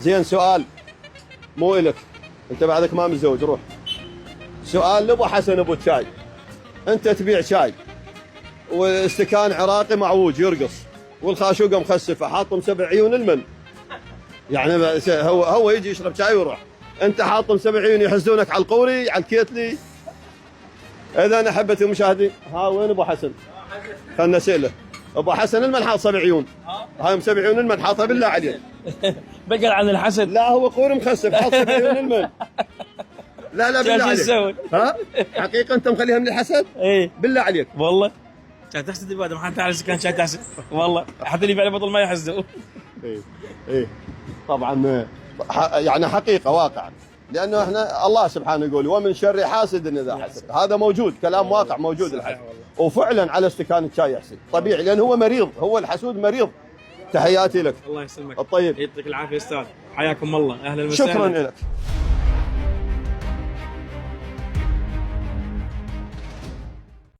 زين سؤال مو إلك، انت بعدك ما متزوج، روح. سؤال لابو حسن ابو الشاي، انت تبيع شاي واستكان عراقي معوج يرقص والخاشوقه مخسفه حاطم 7 عيون المن، يعني هو يجي يشرب شاي ويروح، انت حاطم 7 عيون يحسدونك على القوري على الكيتلي. اذا احبتي المشاهدين، ها وين ابو حسن؟ خلنا نساله. ابو حسن المن حاط 7 عيون، هاي 7 عيون المن حاطها بالله عليك. بقل عن الحسد. لا هو قوري مخسف حاط 7 عيون المن. لا بالله عليك. ها حقيقه انت مخليها من الحسد؟ ايه بالله عليك. والله كان تحسد البادم، ما تعرف كان شاي تحسد والله، حتى اللي يبيع بطل ما يحسدوا. ايه طبعا يعني حقيقه واقع، لانه احنا الله سبحانه يقول ومن شر حاسد اذا حسد، هذا موجود، كلام واقع موجود الحسد، وفعلا على استكان الشاي يحسد طبيعي، لانه هو مريض، هو الحسود مريض. تحياتي لك. الله يسلمك. الطيب. يعطيك العافيه استاذ، حياكم الله، اهلا وسهلا. شكرا لك.